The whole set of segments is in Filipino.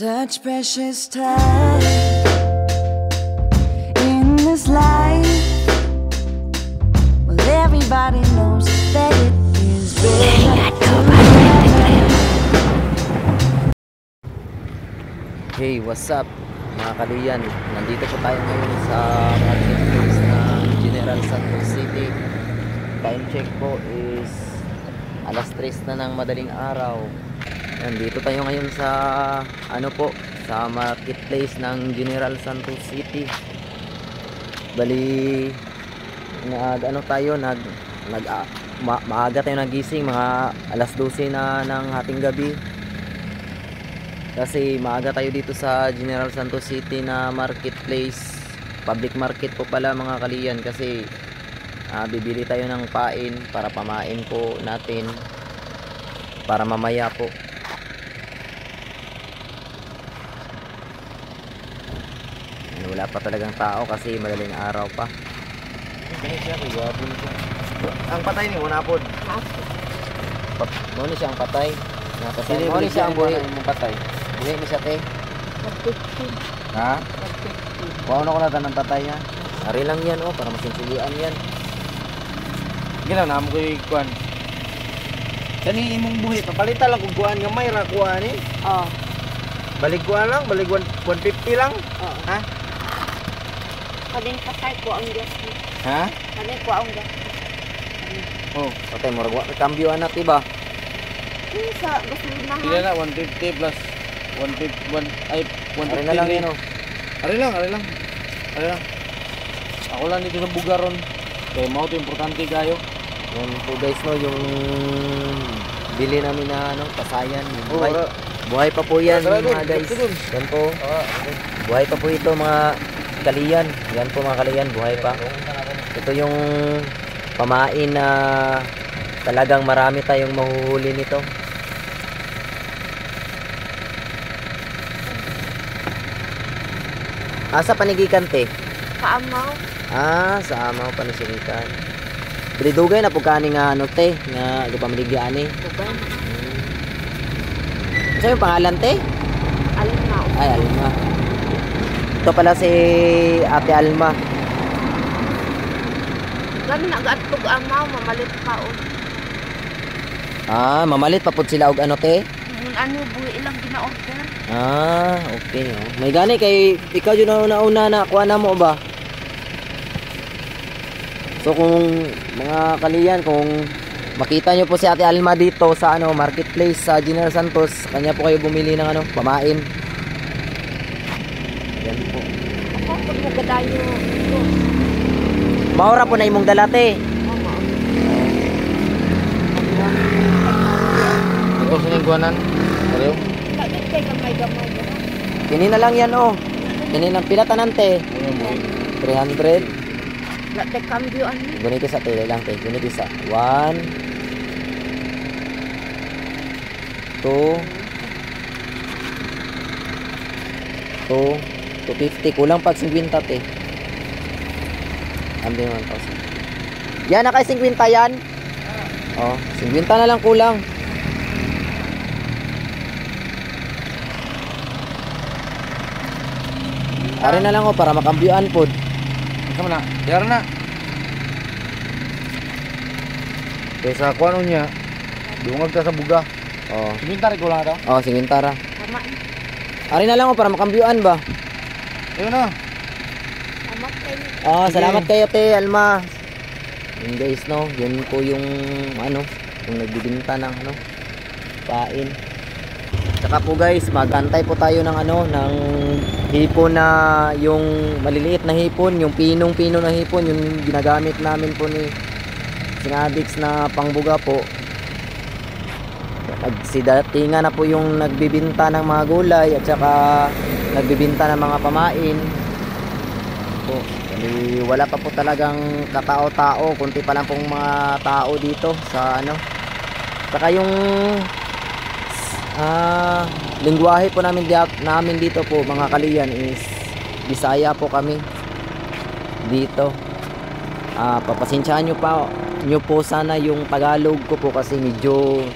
Such precious time in this life. Well, everybody knows that it is better. Hey, what's up mga kaluyan? Nandito po tayo ngayon sa marketplace ng General Santos City. Time check po is alas 3 na ng madaling araw. Nandito tayo ngayon sa sa marketplace ng General Santos City. Bali maaga tayo nagising, mga alas 12 na ng hating gabi. Kasi maaga tayo dito sa General Santos City na marketplace. Public market po pala mga kaliyan, kasi bibili tayo ng pain para pamain po natin para mamaya po. Wala pa talagang tao kasi madaling araw pa. Ang patay ni wala pod. Mo ni siya ang patay. Mo ni siya ang buhay mong patay. Buhay ni siya te. Ha? Kuha na ko na ng patay niya. Ari lang yan para masinsilian yan. Ginaw na mo koy kuan. Kani imong buhi papalitan lang kung kuan nga may ra kuan ni. Balik kuan lang, balik 150 lang. Ha? Kading patay ko ang gas. Ha? Kading ko ang gas. Patay mo ragwa kambyo anak diba? Sa gasolina. Pila na 150 plus 150 ay 150. Ari na lang yan Ari lang. Ako lang dito sa Bugaron. Kaya mao to importante kayo. Yan po guys yung bili namin na pasayan. Buhay pa po yan mga guys. Yan po. Buhay pa po ito mga kaliyan. Yan po mga kaliyan, buhay pa. Ito yung pamain na talagang marami tayong mahuhuli nito. Asa panigikan te? Kaamaw. Sa amaw panisigikan. Bridugay na po kani nga te nga gapamaligyan ni. Dugan. Ano yung pangalan te? Alma. Ay, Alma. Ito pala si Ate Alma. Gani nagatog amaw, mamalit pa Mamalit pa po sila og te? Ano buhi ilang gina-order. Okay. May gani kay ikaw yun nauna na kuha na mo ba? So kung mga kaliyan, kung makita nyo po si Ate Alma dito sa marketplace sa General Santos, kanya po kayo bumili ng pamain. Yan po. Ako pag magadayo. Maura po na imong dalate. Ito sa ning kuanan. Pareho. Bakit kay gamay gamay mo? Kini na lang yan Kini lang pila tanante. 300. Late cambio ano? Ganito sa tele lang te. Ganito sa 1 250 kulang pag 50 te. Ambi 1,000. Yan na kay 50 yan. 50 na lang kulang. Ari na lang para makambyoan pod. Ikaw na. Yara na. Kaysa kuan niya. Dungag ka sa buga. Simentari ko lang ito. Singintara. Tama. Ari na lang para makambyoan ba? Ayun na. Salamat kayo. Salamat kayo te Alma. Yun guys yun po yung yung nagbibinta ng pain. Saka po guys, magantay po tayo ng ng hipon na yung maliliit na hipon, yung pinong-pino na hipon, yung ginagamit namin po ni Sinadix na pangbuga po. Nagsidatingan na po yung nagbibinta ng mga gulay at saka nagbibinta ng mga pamain po. Wala pa po talagang katao-tao, kunti pa lang pong mga tao dito sa saka yung lingwahe po namin dito po mga kaliyan is Bisaya po kami dito. Papasensyahan nyo po sana yung Tagalog ko po kasi medyo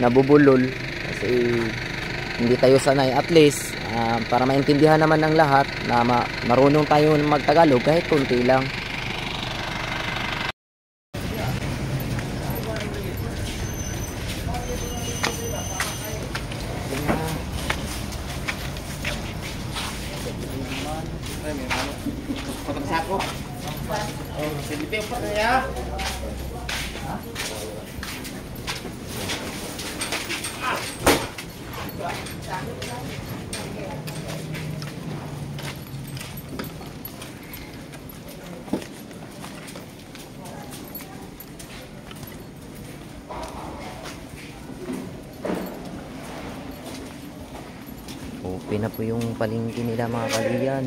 nabubulol kasi hindi tayo sanay. At least para maintindihan naman ng lahat na marunong tayo magtagalog kahit konti lang. Open na po yung palengke nila mga kaliyan.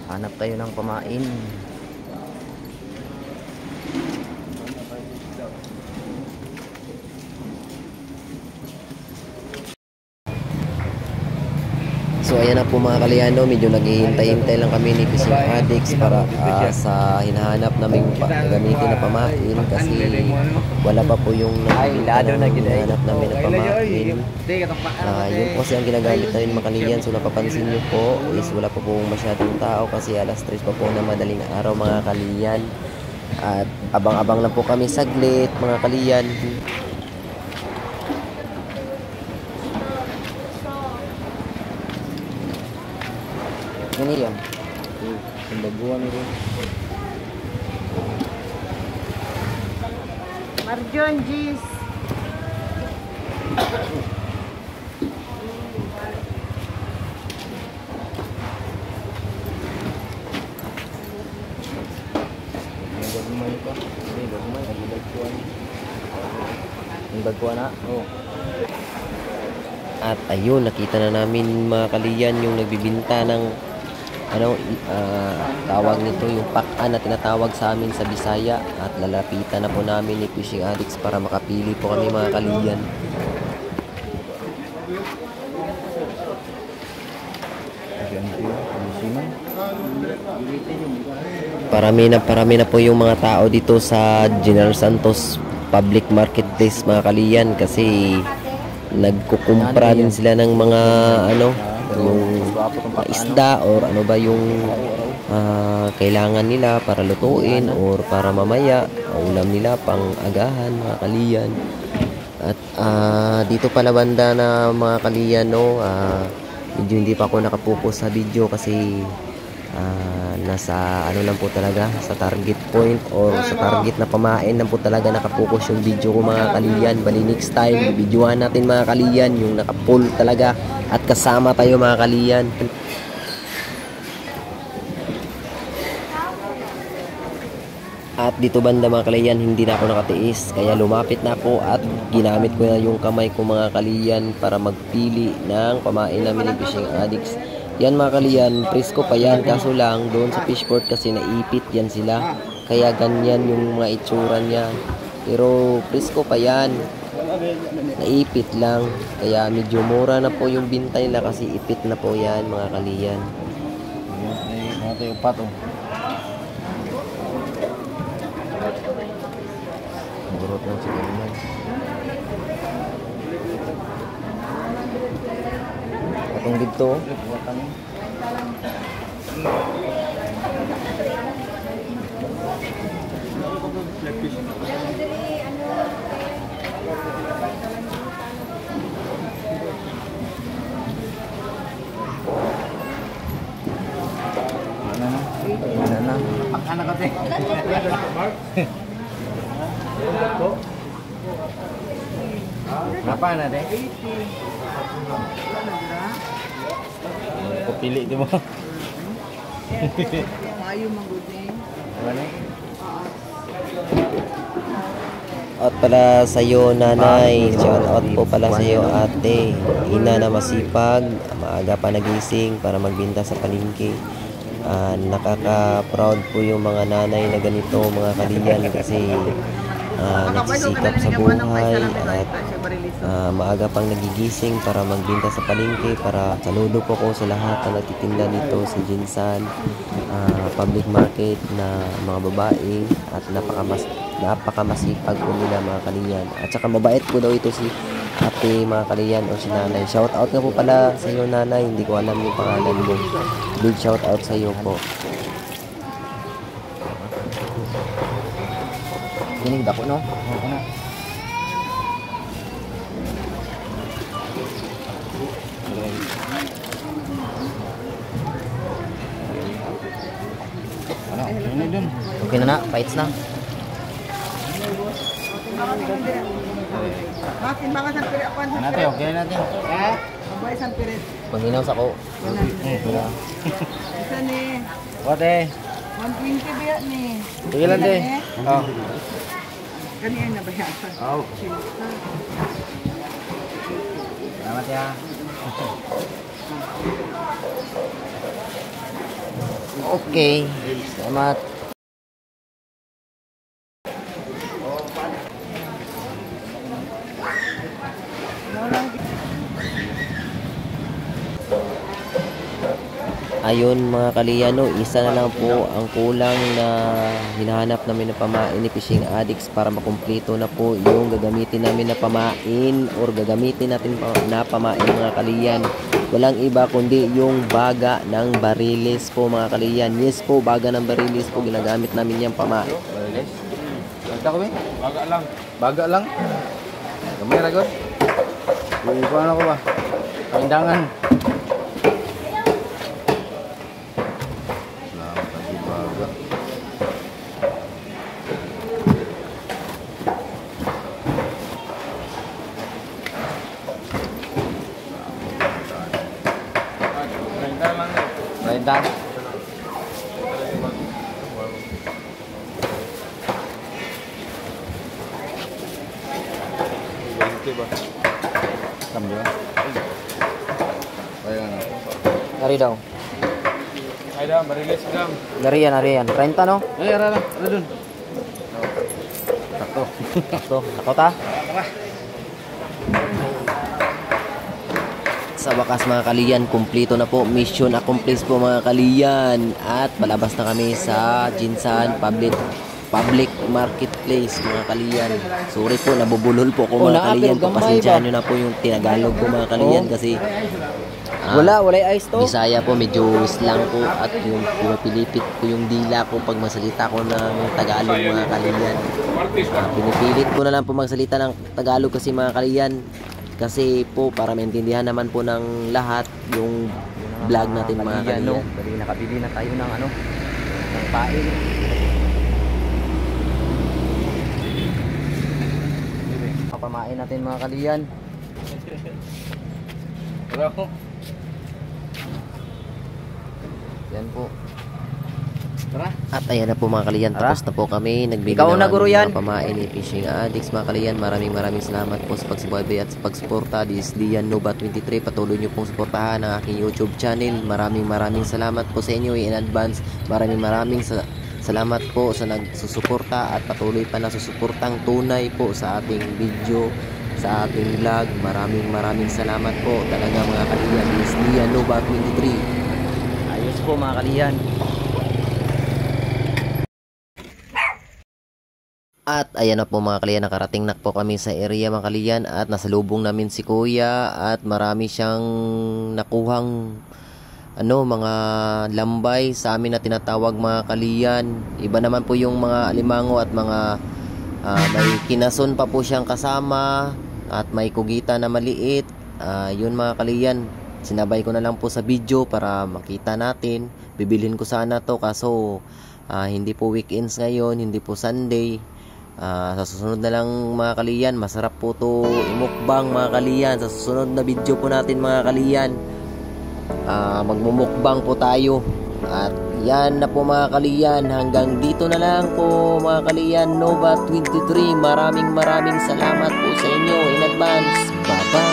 Hanap tayo ng pamain. So ayan na po mga kaliyano, medyo naghihintay-hintay lang kami ni Fishing Addicts para sa hinahanap naming gamitin na pamain kasi wala pa po yung hinahanap namin na pamain. Yun po kasi ang ginagamit namin mga kaliyan. So napapansin nyo po is wala pa po masyadong tao kasi alas 3 pa po na madaling araw mga kaliyan. At abang-abang lang po kami saglit mga kaliyan. Ini yan. Ang baguan rin. Marjon, Gis. Ang baguan na? Oo. At ayun, nakita na namin mga kaliyan yung nagbibinta ng tawag nito yung pakan na tinatawag sa amin sa Bisaya, at lalapitan na po namin ni Fishing Addicts para makapili po kami mga kaliyan. Parami na po yung mga tao dito sa General Santos Public Marketplace mga kaliyan kasi nagkukumpra din sila ng mga yung isda or ano ba yung kailangan nila para lutuin or para mamaya ulam nila pang agahan mga kaliyan. At dito pala banda na mga kaliyan medyo hindi pa ako nakapokus sa video kasi nasa lang po talaga sa target point or sa target na pamain lang po talaga nakapokus yung video ko mga kaliyan. Bali next time videohan natin mga kaliyan yung naka-full talaga at kasama tayo mga kaliyan. At dito banda mga kaliyan hindi na ako nakatiis kaya lumapit na ako at ginamit ko na yung kamay ko mga kaliyan para magpili ng pamain namin ni Fishing Addicts. Yan mga kaliyan, presko pa yan kaso lang doon sa fishport kasi naipit yan sila kaya ganyan yung mga itsura niya, pero presko pa yan, naipit lang kaya medyo mura na po yung binta nila kasi ipit na po yan mga kaliyan. Ito yung pato. Burot lang siguro yan. Patong dito. Anak kasi. Apa na deh? Pili di mo. Ayo mangguding. Ano? At pala sa iyo nanay, shout out po pala sa iyo ate, ina na masipag, maaga pa nagising para magbinta sa palengke. Nakaka-proud po yung mga nanay na ganito mga kaliyan kasi nagsisikap sa buhay at maaga pang nagigising para magbinta sa palengke. Para saludo po ko sa lahat na nagtitinda dito sa Jinsan public market na mga babae at napakamasipag po nila mga kaliyan. At saka mabait po daw ito si ate mga kaliyan o si nanay. Shout out nga po pala sa iyo nanay, hindi ko alam yung pangalan mo. Big shout out sa iyo po. Ginig dako no? Oo na. Ano? Ini dun. Okay na na, fights na. Makin baka sa pirit ako. Natin, okay natin. Mabay sa pirit. Panginaw sa ko. Isa ni. Ote. 120 biya ni. Sige lang de. Oh. Kanina na bayasan. Oh. Salamat ya. Okay. Salamat. Ayun mga kaliyano, isa na lang po ang kulang na hinahanap namin na pamain ni Fishing Addicts para makumpleto na po yung gagamitin namin na pamain or gagamitin natin na pamain mga kaliyan. Walang iba kundi yung baga ng barilis po mga kaliyan. Yes po, baga ng barilis po, ginagamit namin yung pamain. Barilis? Basta kami? Baga lang. Baga lang? Gamay ra gud. Iiwan ako ba? Paindangan. Renta. Cambio. Ayan na. Ari daw. Ay daw, barilis gam. Nariyan, nariyan. 30 no? Ay, ara dun. Sakto. Sakto. Ako ta? Sa wakas mga kaliyan, kumpleto na po. Mission accomplished po mga kaliyan. At palabas na kami sa Jinsan Public Marketplace mga kaliyan. Sorry po, nabubulol po ko mga kaliyan. Pasensyahan nyo na po yung tinagalog ko mga kaliyan kasi wala ice to. Bisaya po, medyo lang po at yung pinipilipit ko yung dila ko pag magsalita ko ng Tagalog mga kaliyan. Pinipilit ko na lang po magsalita ng Tagalog kasi mga kaliyan. Kasi po para maintindihan naman po ng lahat yung vlog natin mga kaliyan. Bali nakabili na tayo ng ano, ng pain. Papamain natin mga kaliyan. Bravo. Yan po. Tara. At ayan na po mga kaliyan, tapos na po kami. Nagbigay Ikaw na, guro, yan. mga pamain ni Fishing Addicts mga kaliyan. Maraming salamat po sa pagsubaybay at sa pagsuporta. This is Dian Nova 23. Patuloy nyo pong suportahan ang aking YouTube channel. Maraming salamat po sa inyo in advance. Maraming salamat po sa nagsusuporta at patuloy pa na susuportang tunay po sa ating video, sa ating vlog. Maraming salamat po talaga mga kaliyan. This is Dian Nova 23. Ayos po mga kaliyan. At ayan na po mga kaliyan, nakarating na po kami sa area mga kaliyan at nasalubong namin si kuya at marami siyang nakuhang mga lambay sa amin na tinatawag mga kaliyan. Iba naman po yung mga alimango at mga may kinason pa po siyang kasama at may kugita na maliit. Yun mga kaliyan, sinabay ko na lang po sa video para makita natin. Bibilhin ko sana to kaso hindi po weekends ngayon, hindi po Sunday. Sa susunod na lang mga kaliyan, masarap po to imukbang mga kaliyan. Sa susunod na video po natin mga kaliyan, magmumukbang po tayo. At yan na po mga kaliyan, hanggang dito na lang po mga kaliyan. Nova 23, maraming salamat po sa inyo in advance. Bye bye.